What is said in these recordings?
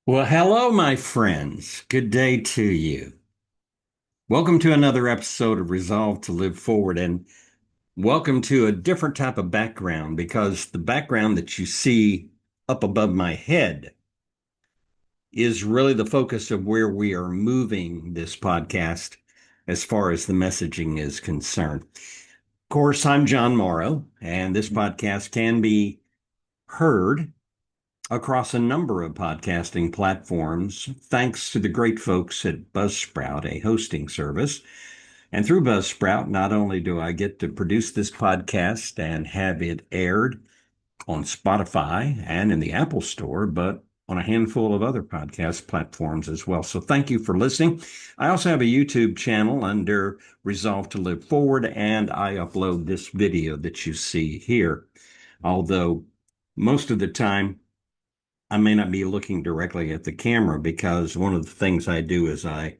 Well, hello, my friends. Good day to you. Welcome to another episode of Resolve to Live Forward, and welcome to a different type of background because the background that you see up above my head is really the focus of where we are moving this podcast as far as the messaging is concerned. Of course, I'm John Morrow, and this podcast can be heard across a number of podcasting platforms, thanks to the great folks at Buzzsprout, a hosting service. And through Buzzsprout, not only do I get to produce this podcast and have it aired on Spotify and in the Apple Store, but on a handful of other podcast platforms as well. So thank you for listening. I also have a YouTube channel under Resolve to Live Forward, and I upload this video that you see here. Although most of the time, I may not be looking directly at the camera because one of the things I do is I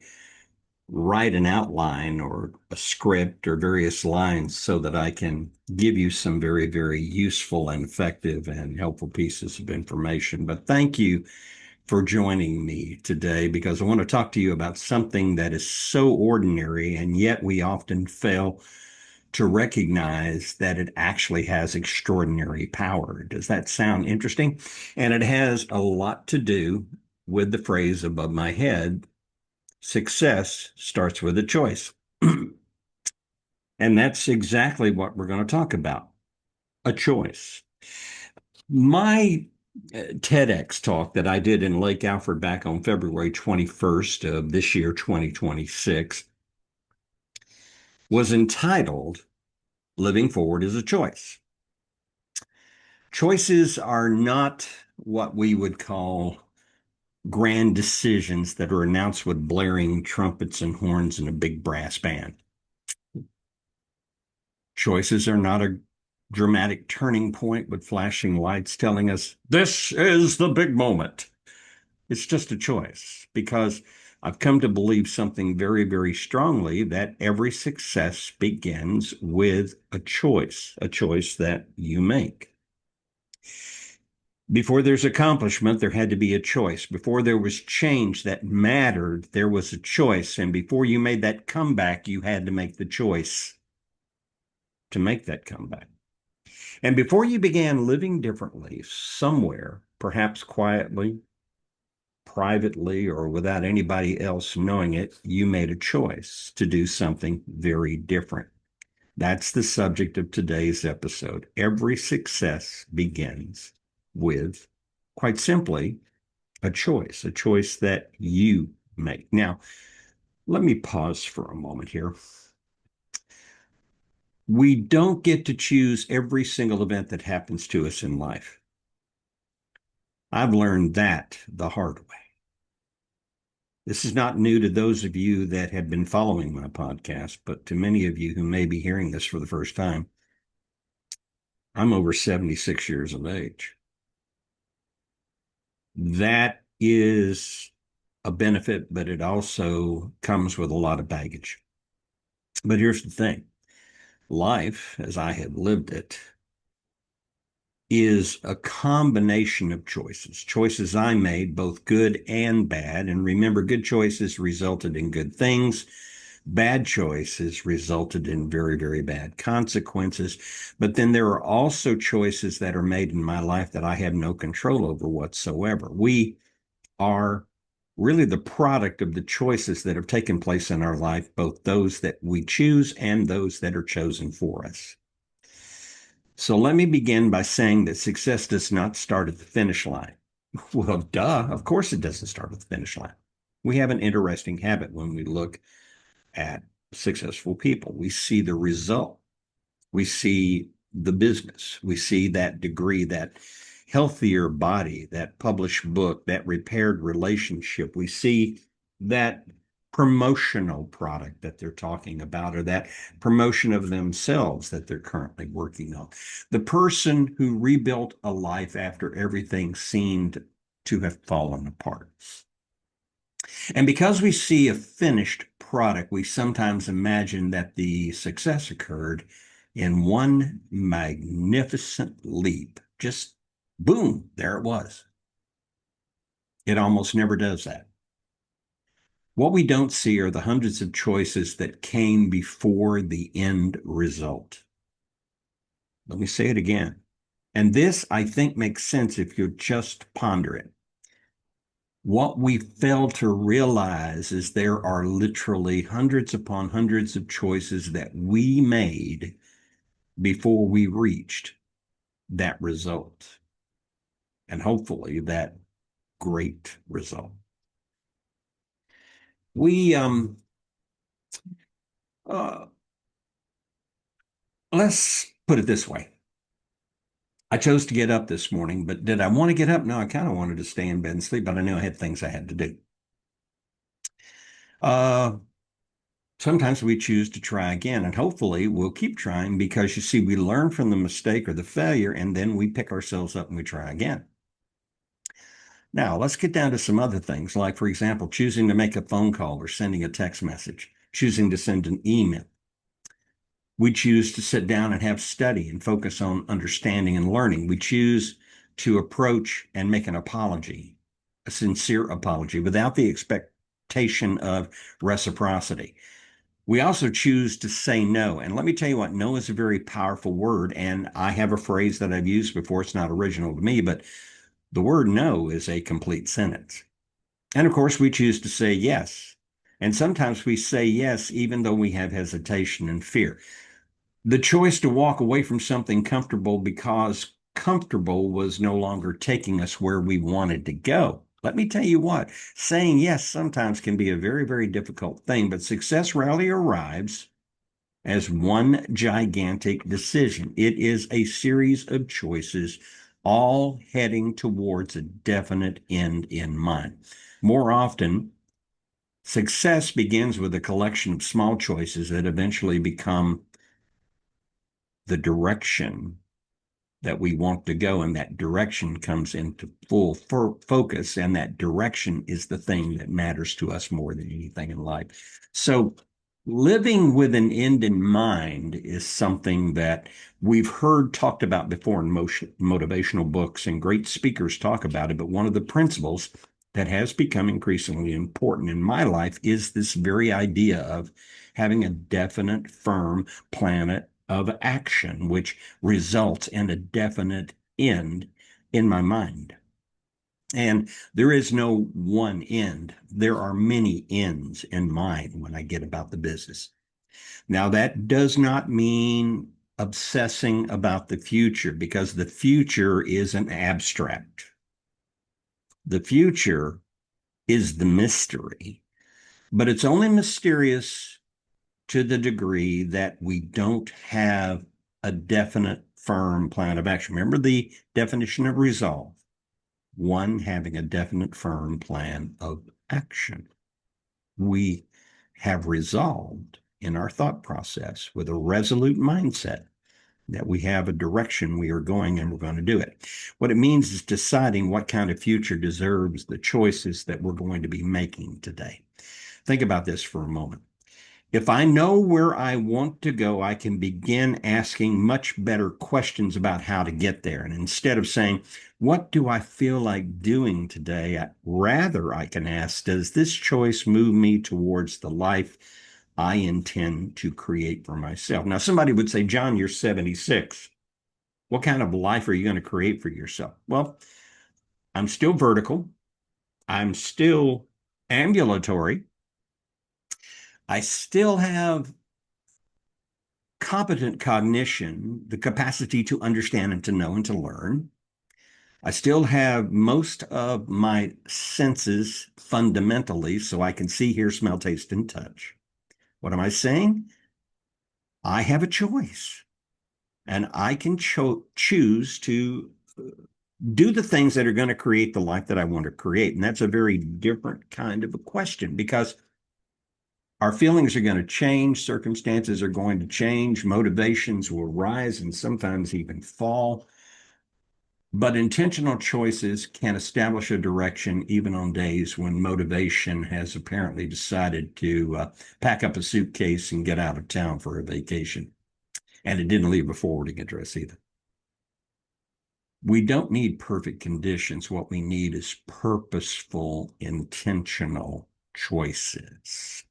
write an outline or a script or various lines so that I can give you some very, very useful and effective and helpful pieces of information. But thank you for joining me today because I want to talk to you about something that is so ordinary and yet we often fail to recognize that it actually has extraordinary power. Does that sound interesting? And it has a lot to do with the phrase above my head, success starts with a choice. And that's exactly what we're going to talk about, a choice. My TEDx talk that I did in Lake Alfred back on February 21st of this year, 2026, was entitled Living Forward is a Choice. Choices are not what we would call grand decisions that are announced with blaring trumpets and horns and a big brass band. Choices are not a dramatic turning point with flashing lights telling us this is the big moment. It's just a choice because I've come to believe something very, very strongly that every success begins with a choice that you make. Before there's accomplishment, there had to be a choice. Before there was change that mattered, there was a choice. And before you made that comeback, you had to make the choice to make that comeback. And before you began living differently somewhere, perhaps quietly, privately, or without anybody else knowing it, you made a choice to do something very different. That's the subject of today's episode. Every success begins with, quite simply, a choice that you make. Now, let me pause for a moment here. We don't get to choose every single event that happens to us in life. I've learned that the hard way. This is not new to those of you that have been following my podcast, but to many of you who may be hearing this for the first time, I'm over 76 years of age. That is a benefit, but it also comes with a lot of baggage. But here's the thing. Life, as I have lived it, is a combination of choices I made, both good and bad. And remember, good choices resulted in good things. Bad choices resulted in very, very bad consequences. But then there are also choices that are made in my life that I have no control over whatsoever. We are really the product of the choices that have taken place in our life, both those that we choose and those that are chosen for us. So let me begin by saying that success does not start at the finish line. Well, duh, of course it doesn't start at the finish line. We have an interesting habit when we look at successful people. We see the result. We see the business. We see that degree, that healthier body, that published book, that repaired relationship. We see that promotional product that they're talking about or that promotion of themselves that they're currently working on. The person who rebuilt a life after everything seemed to have fallen apart. And because we see a finished product, we sometimes imagine that the success occurred in one magnificent leap. Just boom, there it was. It almost never does that. What we don't see are the hundreds of choices that came before the end result. Let me say it again. And this, I think, makes sense if you just ponder it. What we fail to realize is there are literally hundreds upon hundreds of choices that we made before we reached that result. And hopefully that great result. We uh let's put it this way. I chose to get up this morning, but did I want to get up? No, I kind of wanted to stay in bed and sleep, but I knew I had things I had to do. Uh Sometimes we choose to try again, and hopefully we'll keep trying because you see, we learn from the mistake or the failure, and then we pick ourselves up and we try again. Now, let's get down to some other things, like, for example, choosing to make a phone call or sending a text message, choosing to send an email. We choose to sit down and have study and focus on understanding and learning. We choose to approach and make an apology, a sincere apology, without the expectation of reciprocity. We also choose to say no. And let me tell you what, no is a very powerful word. And I have a phrase that I've used before. It's not original to me, but the word no is a complete sentence. And of course, we choose to say yes. And sometimes we say yes, even though we have hesitation and fear. The choice to walk away from something comfortable because comfortable was no longer taking us where we wanted to go. Let me tell you what, saying yes sometimes can be a very, very difficult thing, but success rarely arrives as one gigantic decision. It is a series of choices, all heading towards a definite end in mind. More often, success begins with a collection of small choices that eventually become the direction that we want to go, and that direction comes into full focus, and that direction is the thing that matters to us more than anything in life. So living with an end in mind is something that we've heard talked about before in motivational books, and great speakers talk about it. But one of the principles that has become increasingly important in my life is this very idea of having a definite, firm plan of action, which results in a definite end in my mind. And there is no one end. There are many ends in mind when I get about the business. Now, that does not mean obsessing about the future, because the future is an abstract. The future is the mystery, but it's only mysterious to the degree that we don't have a definite, firm plan of action. Remember the definition of resolve: one having a definite, firm plan of action. We have resolved in our thought process with a resolute mindset that we have a direction we are going and we're going to do it. What it means is deciding what kind of future deserves the choices that we're going to be making today. Think about this for a moment. If I know where I want to go, I can begin asking much better questions about how to get there. And instead of saying, what do I feel like doing today? Rather, I can ask, does this choice move me towards the life I intend to create for myself? Now, somebody would say, John, you're 76. What kind of life are you going to create for yourself? Well, I'm still vertical. I'm still ambulatory. I still have competent cognition, the capacity to understand and to know and to learn. I still have most of my senses fundamentally, so I can see, hear, smell, taste, and touch. What am I saying? I have a choice, and I can choose to do the things that are going to create the life that I want to create. And that's a very different kind of a question, because our feelings are going to change, circumstances are going to change, motivations will rise and sometimes even fall. But intentional choices can establish a direction even on days when motivation has apparently decided to pack up a suitcase and get out of town for a vacation. And it didn't leave a forwarding address either. We don't need perfect conditions. What we need is purposeful, intentional choices.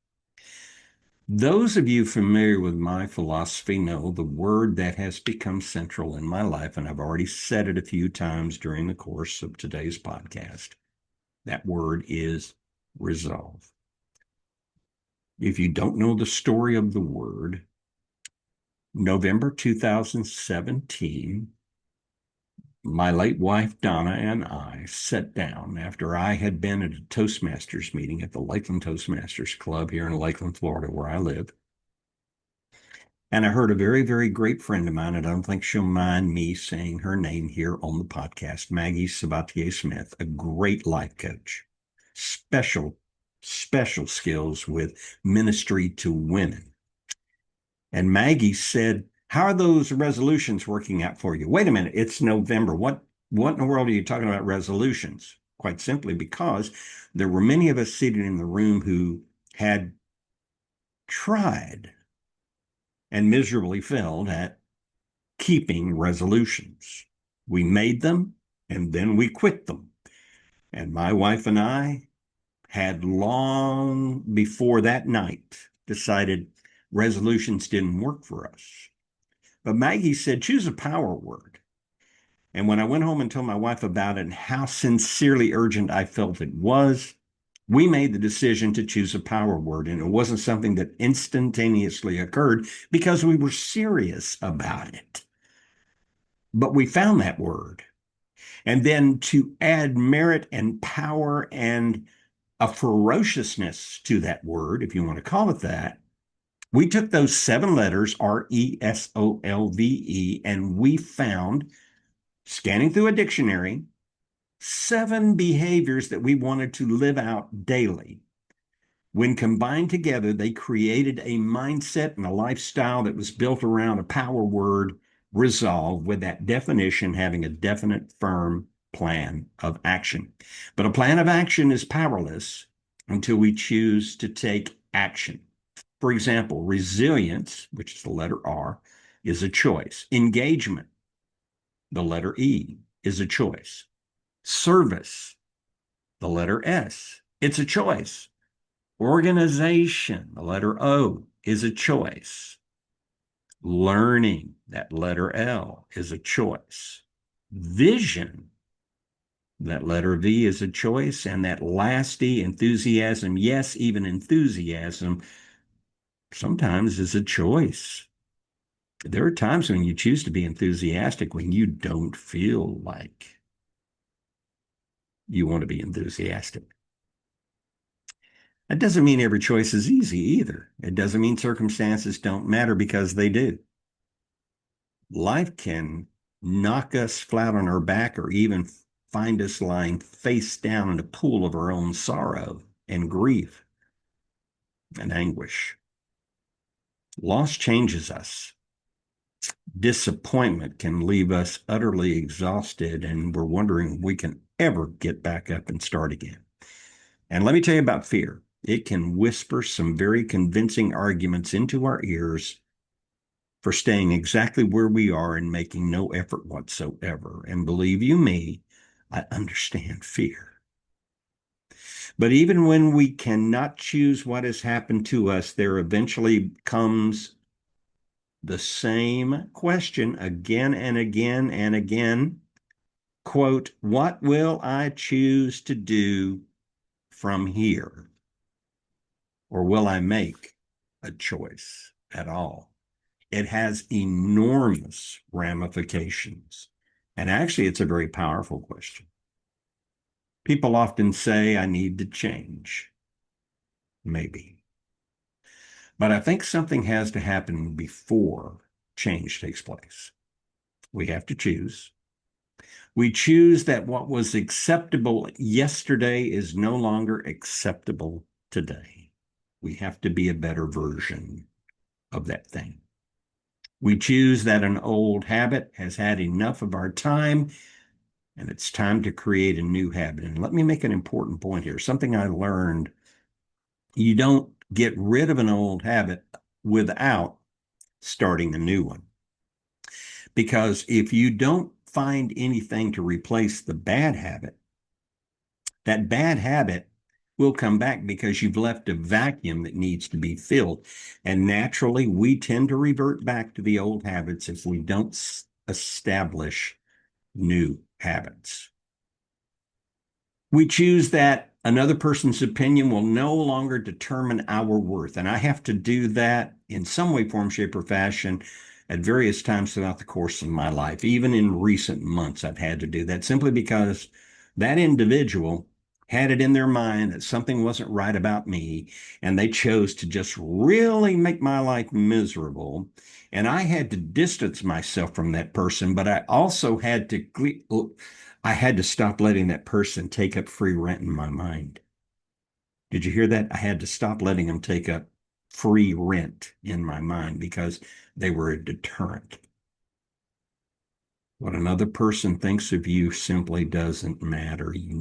Those of you familiar with my philosophy know the word that has become central in my life, and I've already said it a few times during the course of today's podcast. That word is resolve. If you don't know the story of the word, November 2017, my late wife Donna and I sat down after I had been at a Toastmasters meeting at the Lakeland Toastmasters Club here in Lakeland, Florida, where I live. And I heard a very, very great friend of mine, and I don't think she'll mind me saying her name here on the podcast, Maggie Sabatier Smith, a great life coach, special, special skills with ministry to women. And Maggie said, "How are those resolutions working out for you?" Wait a minute, it's November. What in the world are you talking about resolutions? Quite simply because there were many of us sitting in the room who had tried and miserably failed at keeping resolutions. We made them and then we quit them. And my wife and I had long before that night decided resolutions didn't work for us. But Maggie said, choose a power word. And when I went home and told my wife about it and how sincerely urgent I felt it was, we made the decision to choose a power word. And it wasn't something that instantaneously occurred because we were serious about it. But we found that word. And then to add merit and power and a ferociousness to that word, if you want to call it that, we took those 7 letters, RESOLVE, and we found, scanning through a dictionary, 7 behaviors that we wanted to live out daily. When combined together, they created a mindset and a lifestyle that was built around a power word, resolve, with that definition having a definite, firm plan of action. But a plan of action is powerless until we choose to take action. For example, resilience, which is the letter R, is a choice. Engagement, the letter E, is a choice. Service, the letter S, it's a choice. Organization, the letter O, is a choice. Learning, that letter L, is a choice. Vision, that letter V, is a choice. And that last E, enthusiasm, yes, even enthusiasm, sometimes is a choice. There are times when you choose to be enthusiastic when you don't feel like you want to be enthusiastic. That doesn't mean every choice is easy either. It doesn't mean circumstances don't matter, because they do. Life can knock us flat on our back or even find us lying face down in a pool of our own sorrow and grief and anguish. Loss changes us. Disappointment can leave us utterly exhausted, and we're wondering if we can ever get back up and start again. And let me tell you about fear. It can whisper some very convincing arguments into our ears for staying exactly where we are and making no effort whatsoever. And believe you me, I understand fear. But even when we cannot choose what has happened to us, there eventually comes the same question again and again and again. Quote, what will I choose to do from here? Or will I make a choice at all? It has enormous ramifications. And actually, it's a very powerful question. People often say, I need to change. Maybe. But I think something has to happen before change takes place. We have to choose. We choose that what was acceptable yesterday is no longer acceptable today. We have to be a better version of that thing. We choose that an old habit has had enough of our time and it's time to create a new habit. And let me make an important point here. Something I learned: you don't get rid of an old habit without starting a new one. Because if you don't find anything to replace the bad habit, that bad habit will come back because you've left a vacuum that needs to be filled. And naturally, we tend to revert back to the old habits if we don't establish new habits. We choose that another person's opinion will no longer determine our worth. And I have to do that in some way, form, shape, or fashion at various times throughout the course of my life. Even in recent months, I've had to do that simply because that individual had it in their mind that something wasn't right about me, and they chose to just really make my life miserable. And I had to distance myself from that person, but I also had to stop letting that person take up free rent in my mind. Did you hear that? I had to stop letting them take up free rent in my mind because they were a deterrent. What another person thinks of you simply doesn't matter. You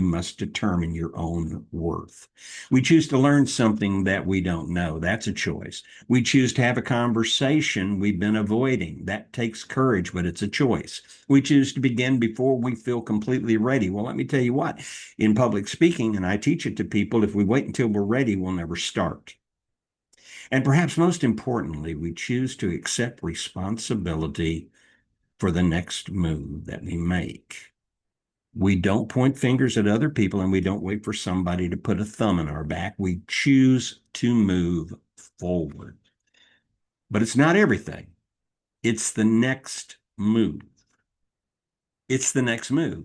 must determine your own worth. We choose to learn something that we don't know. That's a choice. We choose to have a conversation we've been avoiding. That takes courage, but it's a choice. We choose to begin before we feel completely ready. Well, let me tell you what, in public speaking, and I teach it to people, if we wait until we're ready, we'll never start. And perhaps most importantly, we choose to accept responsibility for the next move that we make. We don't point fingers at other people, and we don't wait for somebody to put a thumb in our back. We choose to move forward. But it's not everything. It's the next move. It's the next move.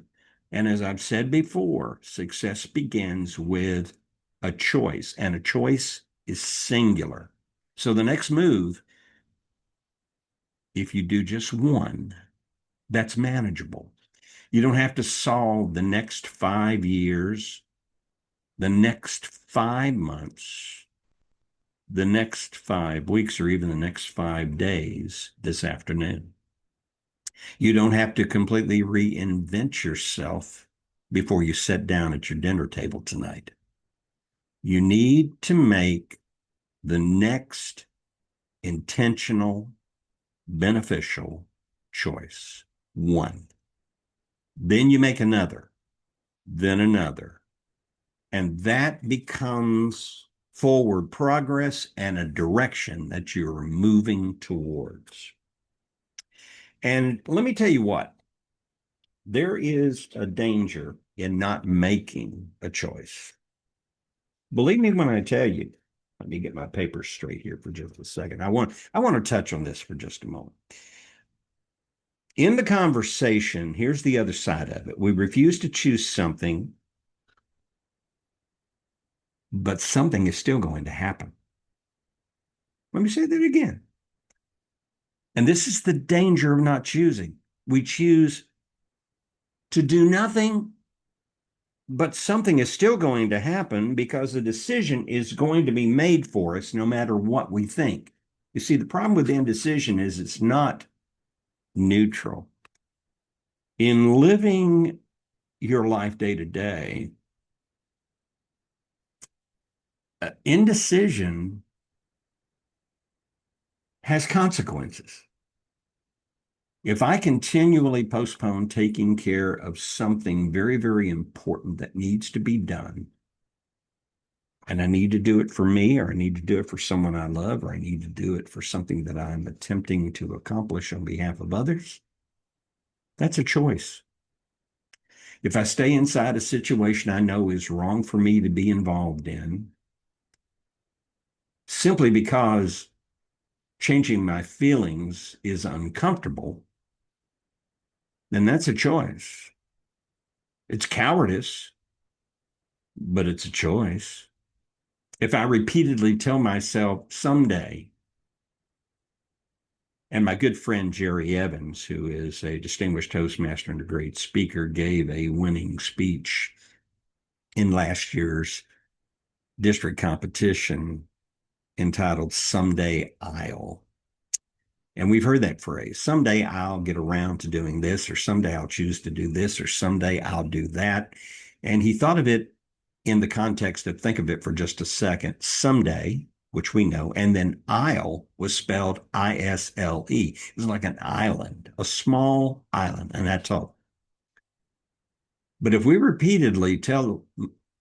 And as I've said before, success begins with a choice, and a choice is singular. So the next move, if you do just one, that's manageable. You don't have to solve the next 5 years, the next 5 months, the next 5 weeks, or even the next 5 days this afternoon. You don't have to completely reinvent yourself before you sit down at your dinner table tonight. You need to make the next intentional, beneficial choice. One. Then you make another, then another. And that becomes forward progress and a direction that you're moving towards. And let me tell you what, there is a danger in not making a choice. Believe me when I tell you, let me get my papers straight here for just a second. I want to touch on this for just a moment. In the conversation, here's the other side of it. We refuse to choose something, but something is still going to happen. Let me say that again. And this is the danger of not choosing. We choose to do nothing, but something is still going to happen because the decision is going to be made for us no matter what we think. You see, the problem with indecision is it's not neutral. In living your life day to day, indecision has consequences. If I continually postpone taking care of something very, very important that needs to be done, and I need to do it for me, or I need to do it for someone I love, or I need to do it for something that I'm attempting to accomplish on behalf of others, that's a choice. If I stay inside a situation I know is wrong for me to be involved in, simply because changing my feelings is uncomfortable, then that's a choice. It's cowardice, but it's a choice. If I repeatedly tell myself someday, and my good friend Jerry Evans, who is a distinguished Toastmaster and a great speaker, gave a winning speech in last year's district competition entitled Someday I'll. And we've heard that phrase, someday I'll get around to doing this, or someday I'll choose to do this, or someday I'll do that. And he thought of it in the context of, think of it for just a second, someday which we know, and then isle was spelled I-S-L-E. It was like an island, a small island, and that's all. But if we repeatedly tell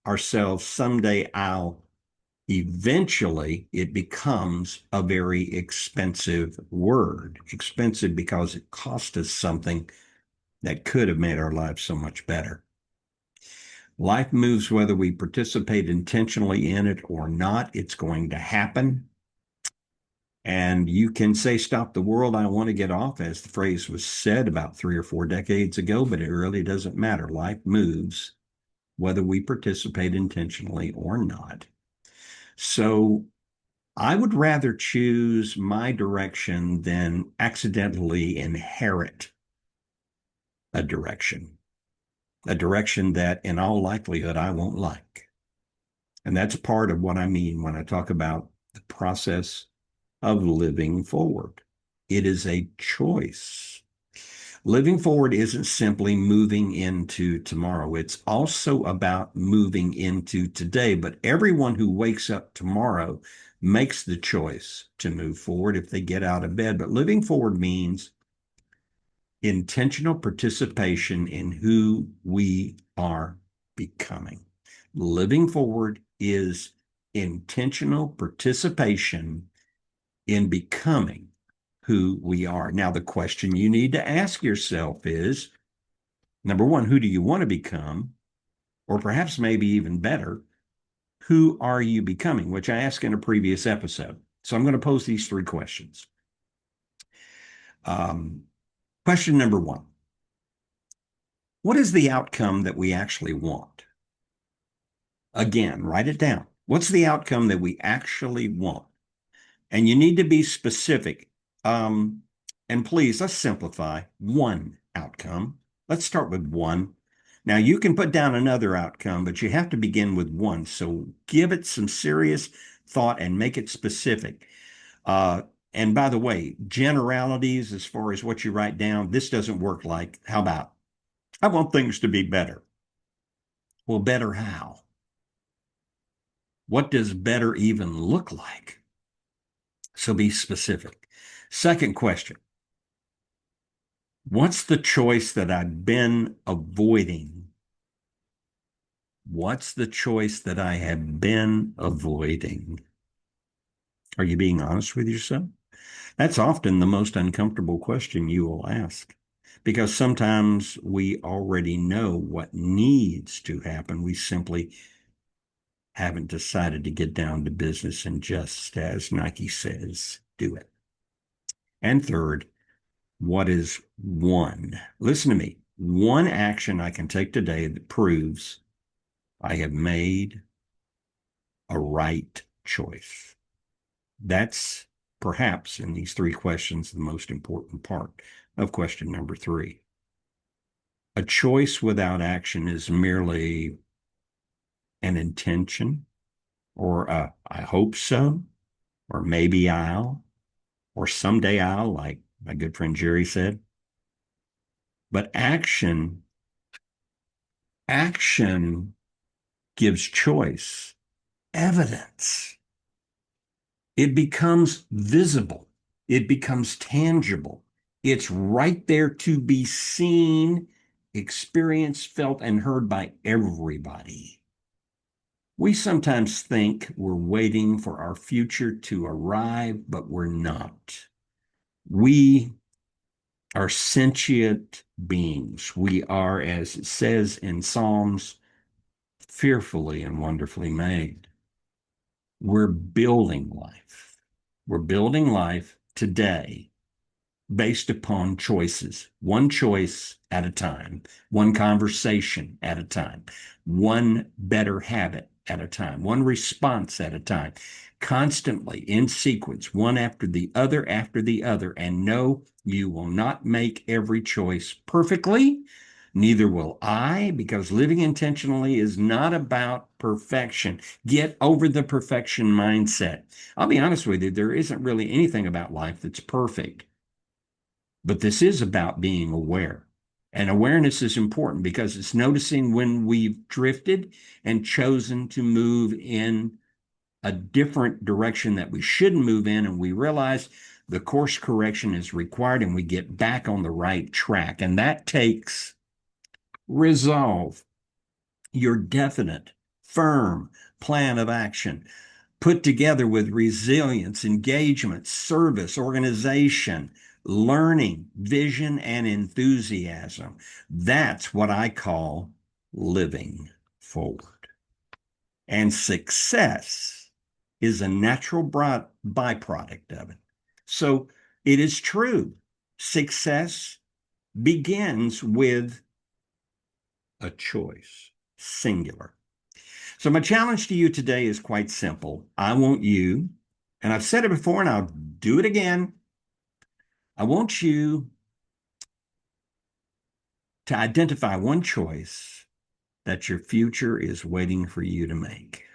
ourselves someday I'll, eventually it becomes a very expensive word. Expensive because it cost us something that could have made our lives so much better. Life moves whether we participate intentionally in it or not. It's going to happen. And you can say, stop the world, I want to get off, as the phrase was said about 3 or 4 decades ago, but it really doesn't matter. Life moves whether we participate intentionally or not. So I would rather choose my direction than accidentally inherit a direction that in all likelihood I won't like. And that's part of what I mean when I talk about the process of living forward. It is a choice. Living forward isn't simply moving into tomorrow. It's also about moving into today. But everyone who wakes up tomorrow makes the choice to move forward if they get out of bed. But living forward means intentional participation in who we are becoming. Living forward is intentional participation in becoming who we are. Now, the question you need to ask yourself is, number one, who do you want to become? Or perhaps maybe even better, who are you becoming? Which I asked in a previous episode. So I'm going to pose these 3 questions. Question number 1. What is the outcome that we actually want? Again, write it down. What's the outcome that we actually want? And you need to be specific. And please, let's simplify. One outcome. Let's start with one. Now, you can put down another outcome, but you have to begin with one. So give it some serious thought and make it specific. And by the way, generalities as far as what you write down, this doesn't work like, how about, I want things to be better. Well, better how? What does better even look like? So be specific. Second question. What's the choice that I've been avoiding? What's the choice that I have been avoiding? Are you being honest with yourself? That's often the most uncomfortable question you will ask, because sometimes we already know what needs to happen. We simply haven't decided to get down to business and, just as Nike says, do it. And third, what is one? Listen to me. One action I can take today that proves I have made a right choice. That's perhaps in these 3 questions the most important part of question number 3. A choice without action is merely an intention, or I hope so, or maybe I'll, or someday I'll, like my good friend Jerry said. But action gives choice evidence. It becomes visible. It becomes tangible. It's right there to be seen, experienced, felt, and heard by everybody. We sometimes think we're waiting for our future to arrive, but we're not. We are sentient beings. We are, as it says in Psalms, fearfully and wonderfully made. We're building life. We're building life today based upon choices, one choice at a time, one conversation at a time, one better habit at a time, one response at a time, constantly in sequence, one after the other, and no, you will not make every choice perfectly. Neither will I, because living intentionally is not about perfection. Get over the perfection mindset. I'll be honest with you, there isn't really anything about life that's perfect. But this is about being aware. And awareness is important because it's noticing when we've drifted and chosen to move in a different direction that we shouldn't move in, and we realize the course correction is required and we get back on the right track. And that takes resolve, your definite, firm plan of action, put together with resilience, engagement, service, organization, learning, vision, and enthusiasm. That's what I call living forward. And success is a natural byproduct of it. So it is true. Success begins with a choice, singular. So my challenge to you today is quite simple. I want you, and I've said it before and I'll do it again, I want you to identify one choice that your future is waiting for you to make.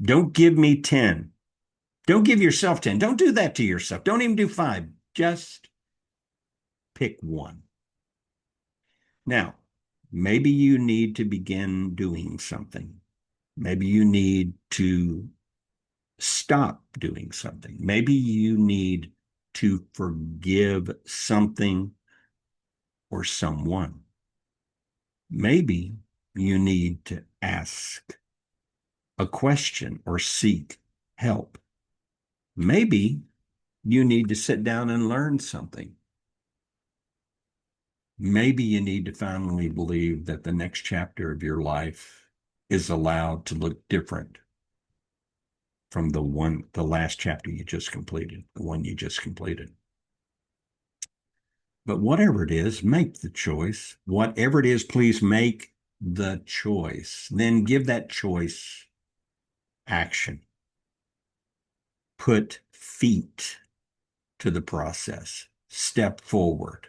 Don't give me 10. Don't give yourself 10. Don't do that to yourself. Don't even do 5. Just pick one. Now, maybe you need to begin doing something. Maybe you need to stop doing something. Maybe you need to forgive something or someone. Maybe you need to ask a question or seek help. Maybe you need to sit down and learn something. Maybe you need to finally believe that the next chapter of your life is allowed to look different from the last chapter you just completed, the one you just completed. But whatever it is, make the choice. Whatever it is, please make the choice. Then give that choice action. Put feet to the process. Step forward.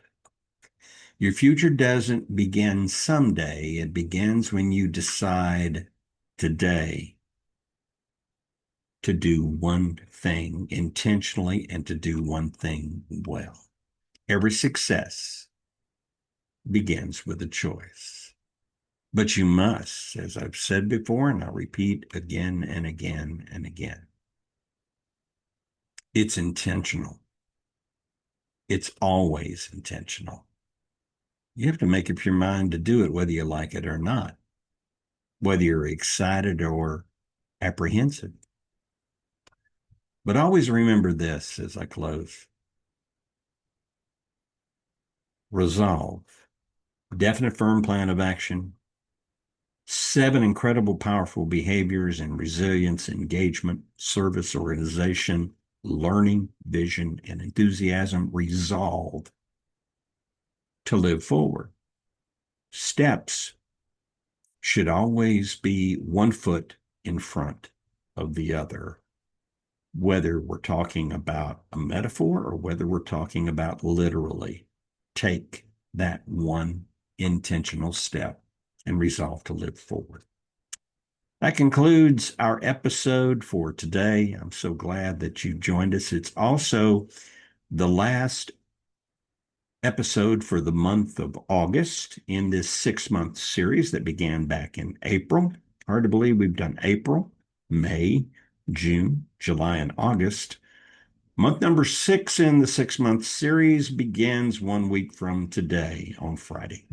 Your future doesn't begin someday. It begins when you decide today to do one thing intentionally and to do one thing well. Every success begins with a choice. But you must, as I've said before, and I'll repeat again and again and again, it's intentional. It's always intentional. You have to make up your mind to do it, whether you like it or not, whether you're excited or apprehensive. But always remember this as I close. Resolve, definite, firm plan of action, 7 incredible, powerful behaviors in resilience, engagement, service, organization, learning, vision, and enthusiasm. Resolve to live forward. Steps should always be one foot in front of the other, whether we're talking about a metaphor or whether we're talking about literally. Take that one intentional step and resolve to live forward. That concludes our episode for today. I'm so glad that you joined us. It's also the last episode for the month of August in this 6-month series that began back in April. Hard to believe we've done April, May, June, July, and August. Month number 6 in the 6-month series begins 1 week from today on Friday.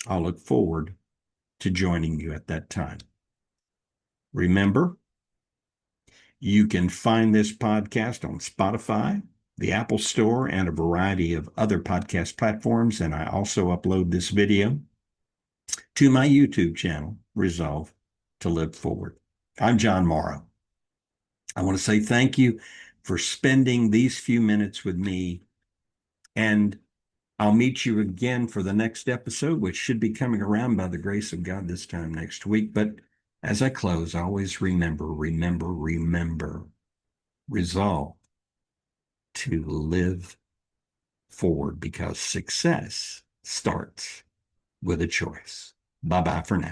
I'll look forward to joining you at that time. Remember, you can find this podcast on Spotify, the Apple Store, and a variety of other podcast platforms. And I also upload this video to my YouTube channel, Resolve to Live Forward. I'm John Morrow. I want to say thank you for spending these few minutes with me, and I'll meet you again for the next episode, which should be coming around by the grace of God this time next week. But as I close, always remember, resolve to live forward, because success starts with a choice. Bye-bye for now.